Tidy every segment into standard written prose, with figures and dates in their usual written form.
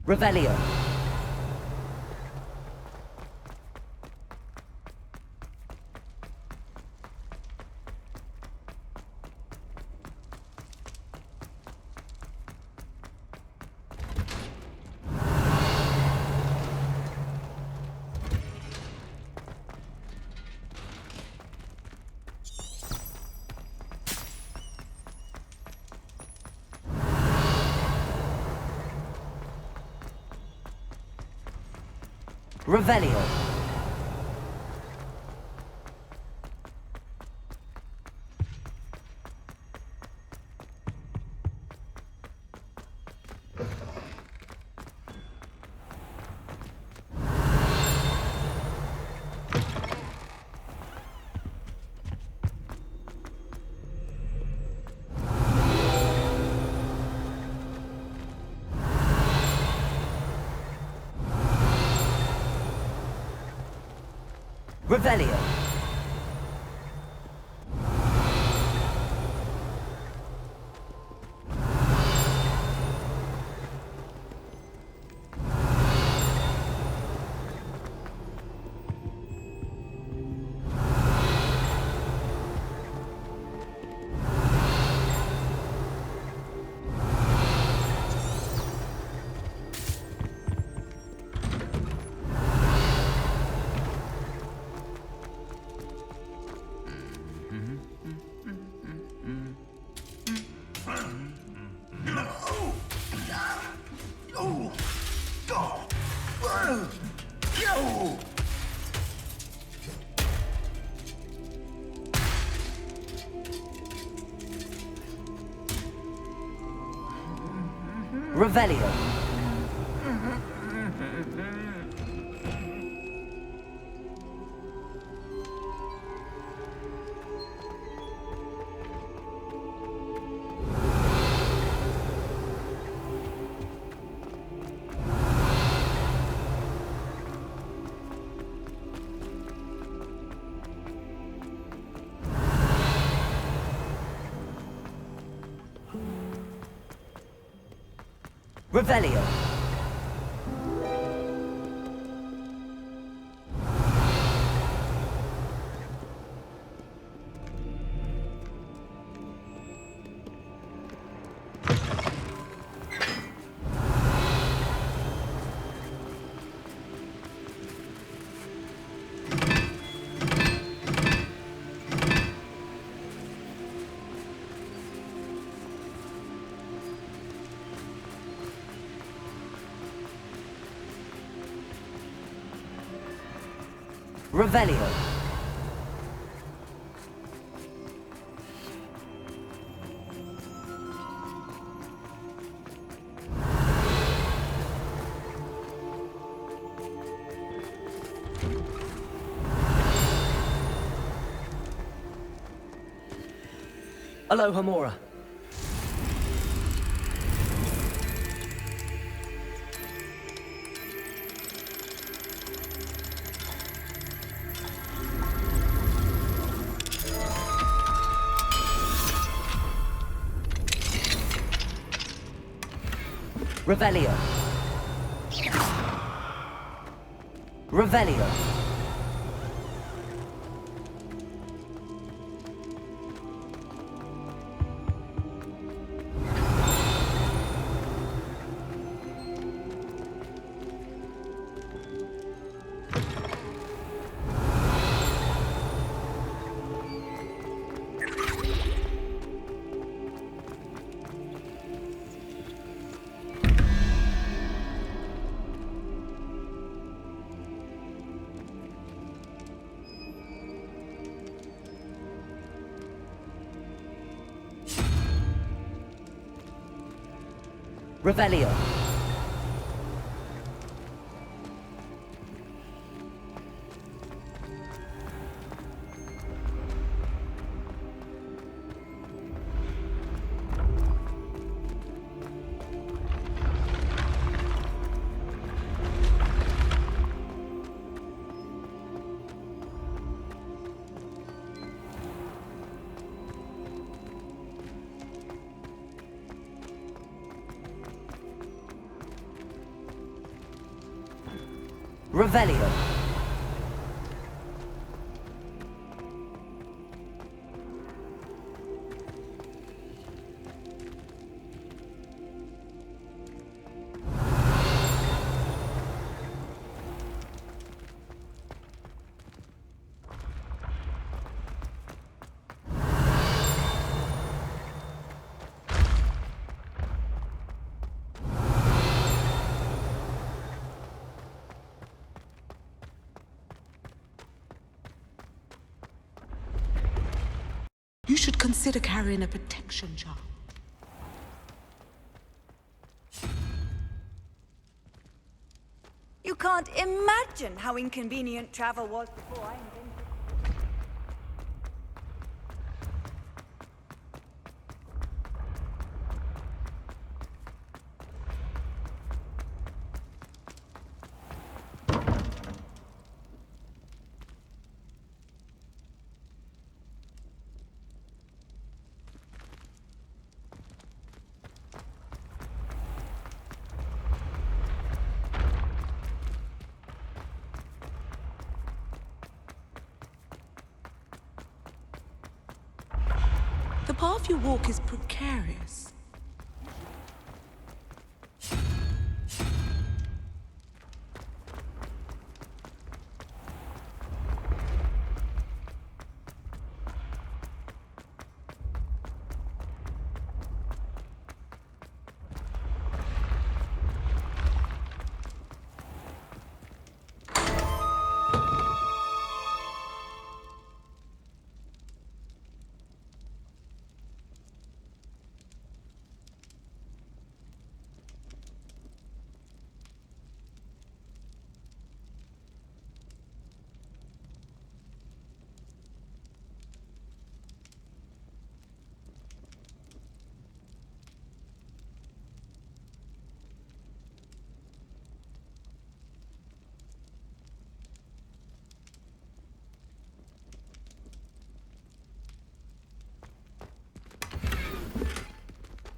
Revelio. Revelio. Revelio. Revelio. Revelio. Revelio. Aloha Mora. Revelio. Revelio. Revelio. Revelio. You should consider carrying a protection charm. You can't imagine how inconvenient travel was before I invented it. The path you walk is precarious.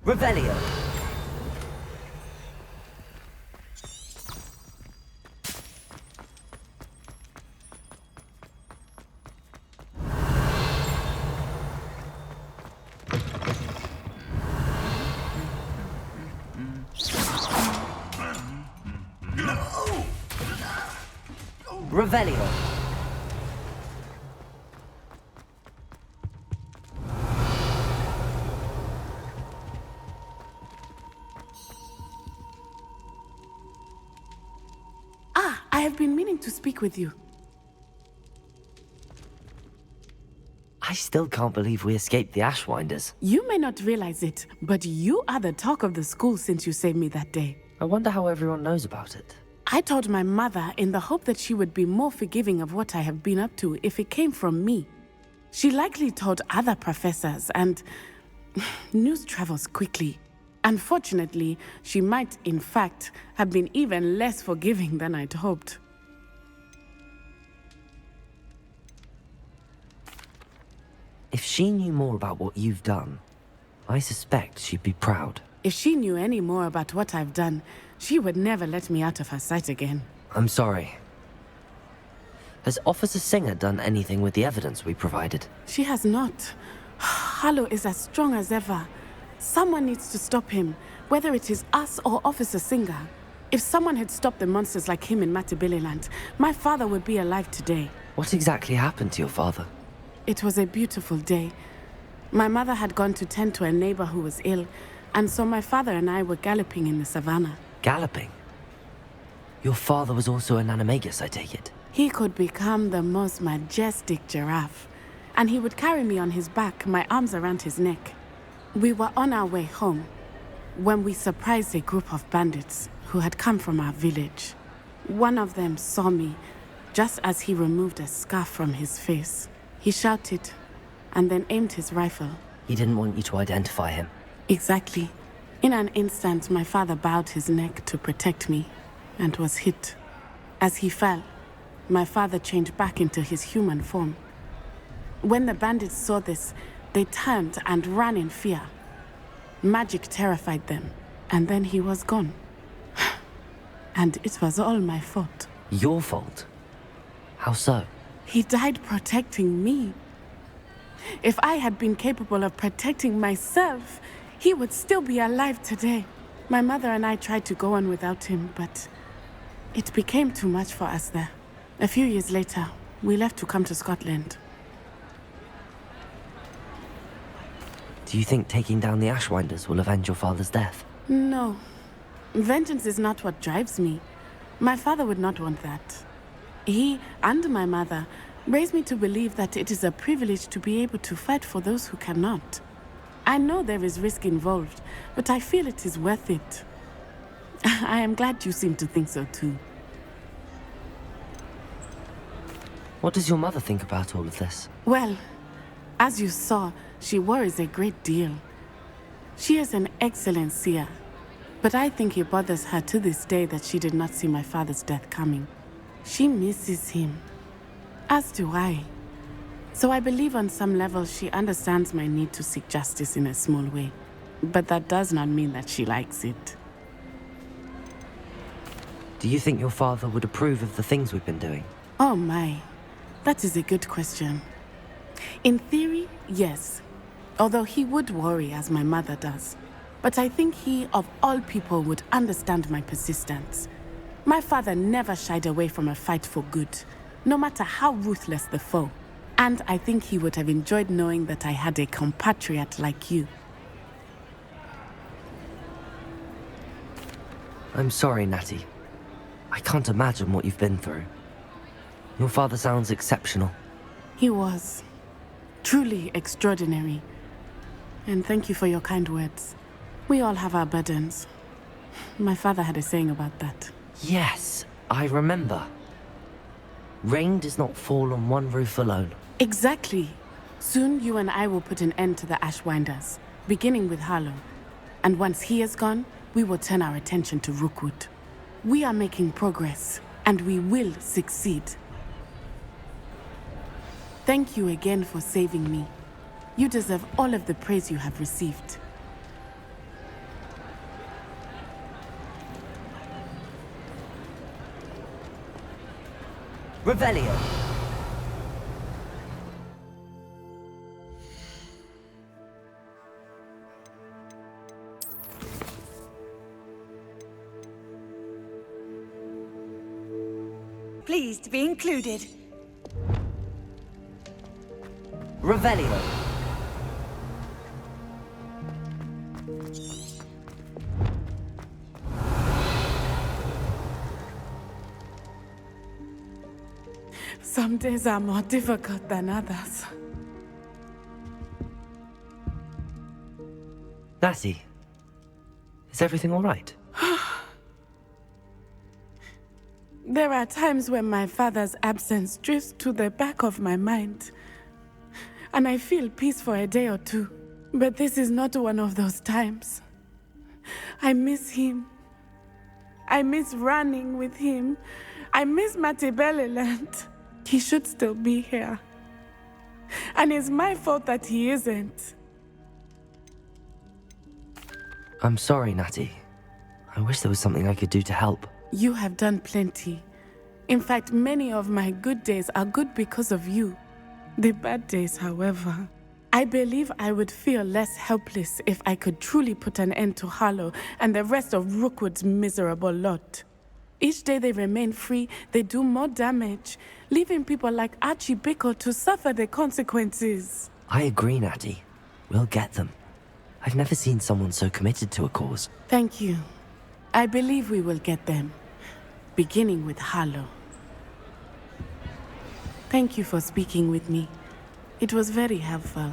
Revelio. Revelio. I have been meaning to speak with you. I still can't believe we escaped the Ashwinders. You may not realize it, but you are the talk of the school since you saved me that day. I wonder how everyone knows about it. I told my mother in the hope that she would be more forgiving of what I have been up to if it came from me. She likely told other professors, and news travels quickly. Unfortunately, she might, in fact, have been even less forgiving than I'd hoped. If she knew more about what you've done, I suspect she'd be proud. If she knew any more about what I've done, she would never let me out of her sight again. I'm sorry. Has Officer Singer done anything with the evidence we provided? She has not. Harlow is as strong as ever. Someone needs to stop him, whether it is us or Officer Singer. If someone had stopped the monsters like him in Matabeleland, my father would be alive today. What exactly happened to your father? It was a beautiful day. My mother had gone to tend to a neighbor who was ill, and so my father and I were galloping in the savannah. Galloping? Your father was also an animagus, I take it? He could become the most majestic giraffe, and he would carry me on his back, my arms around his neck. We were on our way home when we surprised a group of bandits who had come from our village. One of them saw me just as he removed a scarf from his face. He shouted and then aimed his rifle. He didn't want you to identify him. Exactly. In an instant, my father bowed his neck to protect me and was hit. As he fell, my father changed back into his human form. When the bandits saw this, they turned and ran in fear. Magic terrified them, and then he was gone. And it was all my fault. Your fault? How so? He died protecting me. If I had been capable of protecting myself, he would still be alive today. My mother and I tried to go on without him, but it became too much for us there. A few years later, we left to come to Scotland. Do you think taking down the Ashwinders will avenge your father's death? No. Vengeance is not what drives me. My father would not want that. He and my mother raised me to believe that it is a privilege to be able to fight for those who cannot. I know there is risk involved, but I feel it is worth it. I am glad you seem to think so too. What does your mother think about all of this? Well, as you saw, she worries a great deal. She is an excellent seer, but I think it bothers her to this day that she did not see my father's death coming. She misses him, as do I. So I believe on some level she understands my need to seek justice in a small way. But that does not mean that she likes it. Do you think your father would approve of the things we've been doing? Oh my, that is a good question. In theory, yes. Although he would worry as my mother does. But I think he, of all people, would understand my persistence. My father never shied away from a fight for good, no matter how ruthless the foe. And I think he would have enjoyed knowing that I had a compatriot like you. I'm sorry, Natty. I can't imagine what you've been through. Your father sounds exceptional. He was. Truly extraordinary. And thank you for your kind words. We all have our burdens. My father had a saying about that. Yes, I remember. Rain does not fall on one roof alone. Exactly. Soon you and I will put an end to the Ashwinders, beginning with Harlow. And once he is gone, we will turn our attention to Rookwood. We are making progress, and we will succeed. Thank you again for saving me. You deserve all of the praise you have received. Revelio! Pleased to be included. Revelio! Some days are more difficult than others. Natty, is everything all right? There are times when my father's absence drifts to the back of my mind, and I feel peace for a day or two. But this is not one of those times. I miss him. I miss running with him. I miss Mattibeleland. He should still be here. And it's my fault that he isn't. I'm sorry, Natty. I wish there was something I could do to help. You have done plenty. In fact, many of my good days are good because of you. The bad days, however. I believe I would feel less helpless if I could truly put an end to Harlow and the rest of Rookwood's miserable lot. Each day they remain free, they do more damage, leaving people like Archie Bickle to suffer the consequences. I agree, Natty. We'll get them. I've never seen someone so committed to a cause. Thank you. I believe we will get them, beginning with Harlow. Thank you for speaking with me. It was very helpful.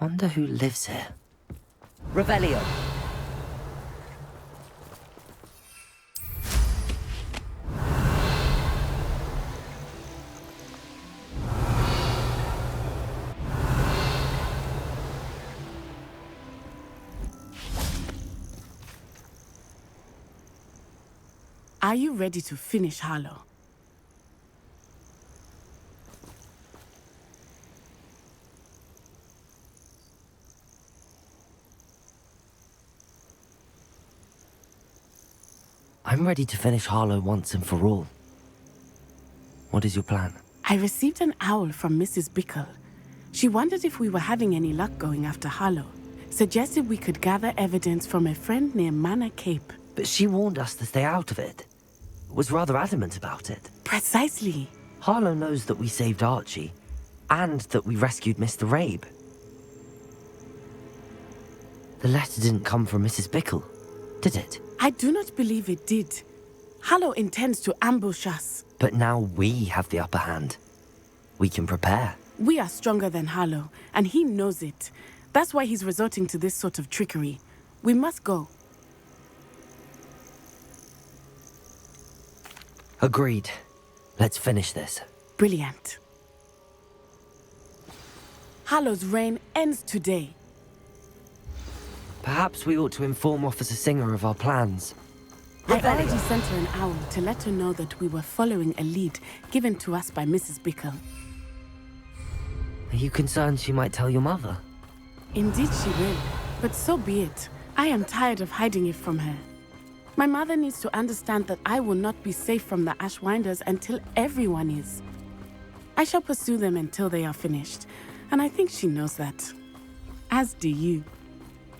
Wonder who lives here. Revelio. Are you ready to finish Harlow? I'm ready to finish Harlow once and for all. What is your plan? I received an owl from Mrs. Bickle. She wondered if we were having any luck going after Harlow. Suggested we could gather evidence from a friend near Manor Cape. But she warned us to stay out of it. Was rather adamant about it. Precisely. Harlow knows that we saved Archie, and that we rescued Mr. Rabe. The letter didn't come from Mrs. Bickle, did it? I do not believe it did. Harlow intends to ambush us. But now we have the upper hand. We can prepare. We are stronger than Harlow, and he knows it. That's why he's resorting to this sort of trickery. We must go. Agreed. Let's finish this. Brilliant. Harlow's reign ends today. Perhaps we ought to inform Officer Singer of our plans. I already sent her an owl to let her know that we were following a lead given to us by Mrs. Bickle. Are you concerned she might tell your mother? Indeed she will, but so be it. I am tired of hiding it from her. My mother needs to understand that I will not be safe from the Ashwinders until everyone is. I shall pursue them until they are finished, and I think she knows that. As do you.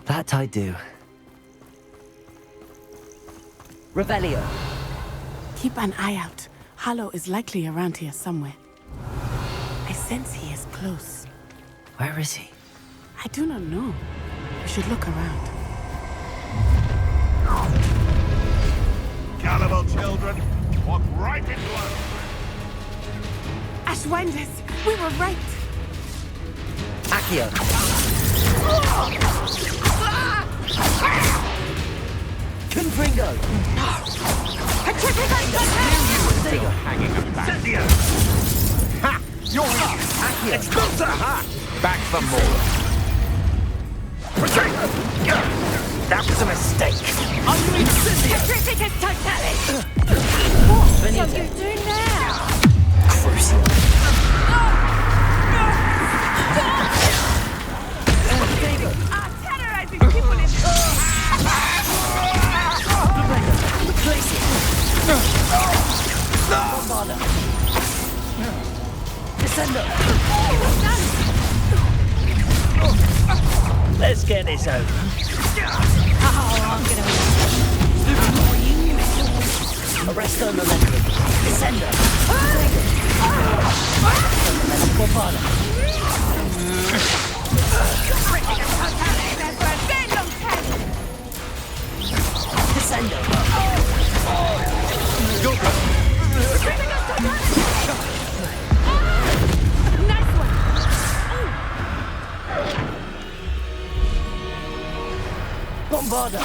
That I do. Revelio. Keep an eye out. Harlow is likely around here somewhere. I sense he is close. Where is he? I do not know. We should look around. Gullible children, walk right into us. Ashwinders, we were right. Accio. Confringo. Hanging up back. Ha! You're up. Accio. Expulsor! Ha! Back for more. That was a mistake. What are you doing now? Terrorizing people in Let's get this over. Arresto momentum. Descendo. Descendo. nice one. Bombarda.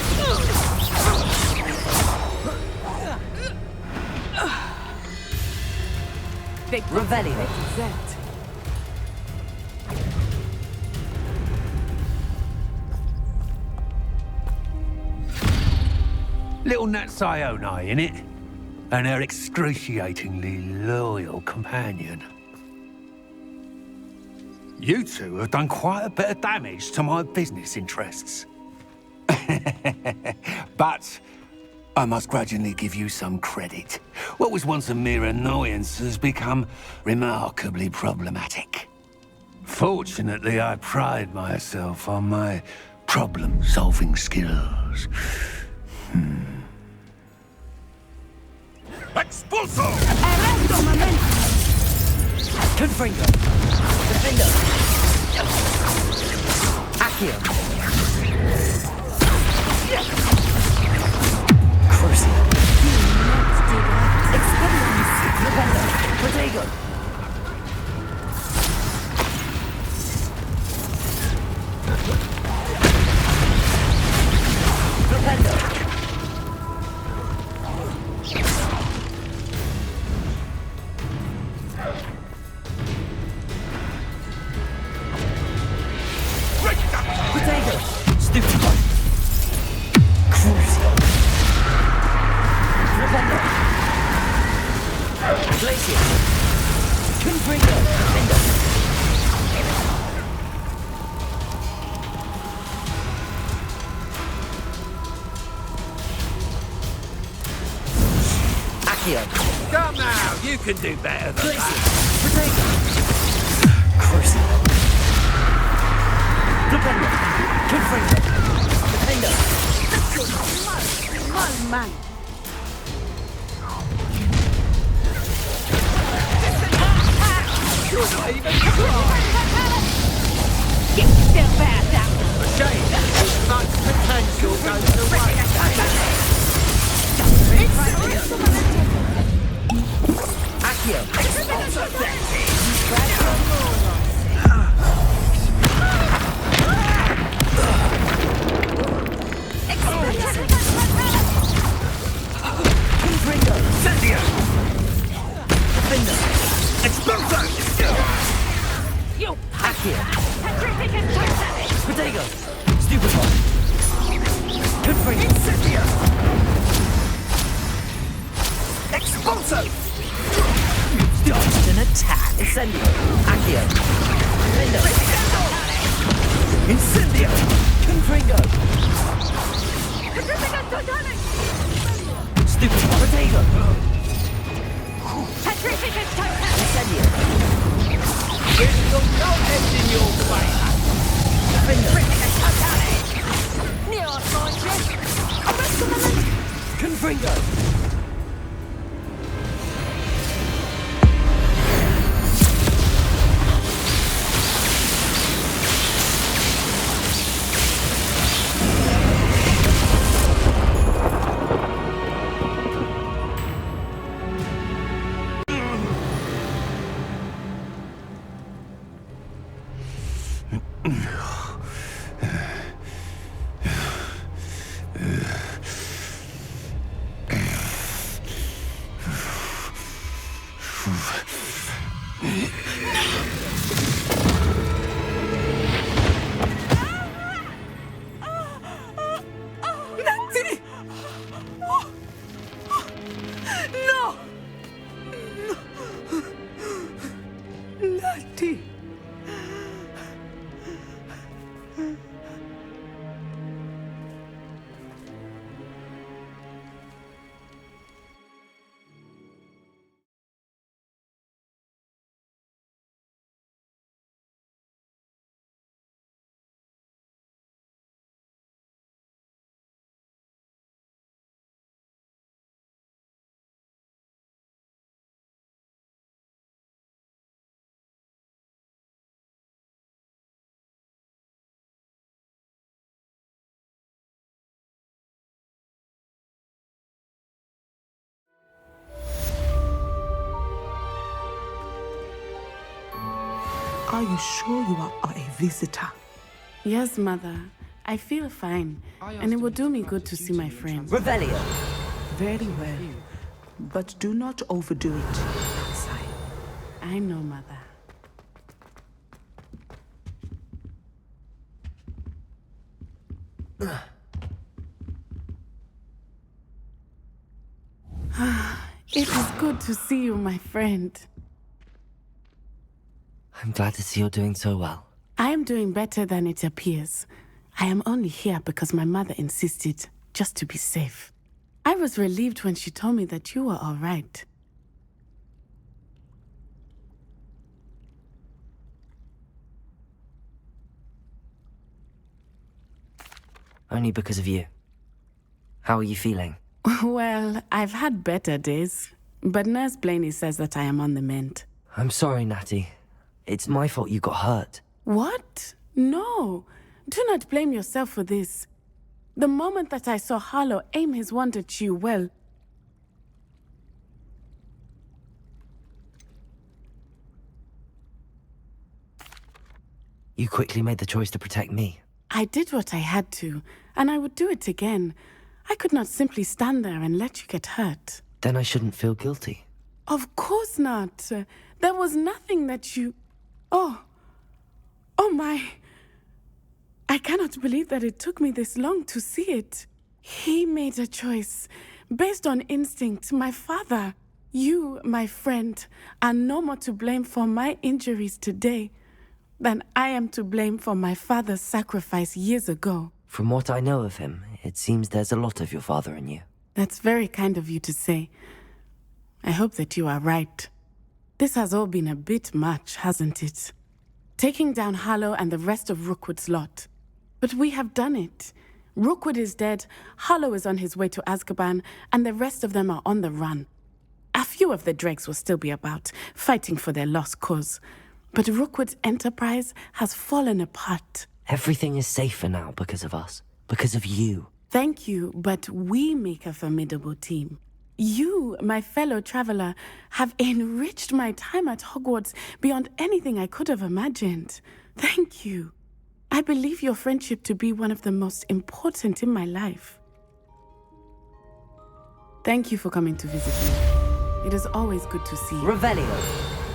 Revelio. Zet. Little Nat Sione, innit? And her excruciatingly loyal companion. You two have done quite a bit of damage to my business interests. But I must grudgingly give you some credit. What was once a mere annoyance has become remarkably problematic. Fortunately, I pride myself on my problem-solving skills. Expulso! Arresto momentum. Confringo. Defendo. Accio. Cruising. Experience. Defendo. Protego. Accio. Come now, you can do better than that. Crucible. Defender. Confringo. Defender. Oh, man. You're not even trying. Get yourself out now. A shame. Much potential goes to waste. Accio. Confringo. Incendio. Defender. Expulso. You Accio. petrificant total. Protego. Stupefy. Confringo. Incendio. Expulso. Dodged an attack. Incendio. Accio. Defender. Incendio. Confringo. Petrificant total. Stupefy. Protego. Petrificant total. Incendio. It's got no edge in your favour. Defender. Neos launches. Confringo. Natty! No! Natty! Are you sure you are a visitor? Yes, Mother. I feel fine, and it will do me good to see my friends. Revelio. Very well. But do not overdo it. I know, Mother. It is good to see you, my friend. I'm glad to see you're doing so well. I am doing better than it appears. I am only here because my mother insisted, just to be safe. I was relieved when she told me that you were all right. Only because of you. How are you feeling? Well, I've had better days, but Nurse Blaney says that I am on the mend. I'm sorry, Natty. It's my fault you got hurt. What? No. Do not blame yourself for this. The moment that I saw Harlow aim his wand at you, well... You quickly made the choice to protect me. I did what I had to, and I would do it again. I could not simply stand there and let you get hurt. Then I shouldn't feel guilty. Of course not. There was nothing that you... Oh my... I cannot believe that it took me this long to see it. He made a choice based on instinct. My father, you, my friend, are no more to blame for my injuries today than I am to blame for my father's sacrifice years ago. From what I know of him, it seems there's a lot of your father in you. That's very kind of you to say. I hope that you are right. This has all been a bit much, hasn't it? Taking down Harlow and the rest of Rookwood's lot. But we have done it. Rookwood is dead, Harlow is on his way to Azkaban, and the rest of them are on the run. A few of the dregs will still be about, fighting for their lost cause. But Rookwood's enterprise has fallen apart. Everything is safer now because of us. Because of you. Thank you, but we make a formidable team. You, my fellow traveler, have enriched my time at Hogwarts beyond anything I could have imagined. Thank you. I believe your friendship to be one of the most important in my life. Thank you for coming to visit me. It is always good to see you. Revelio.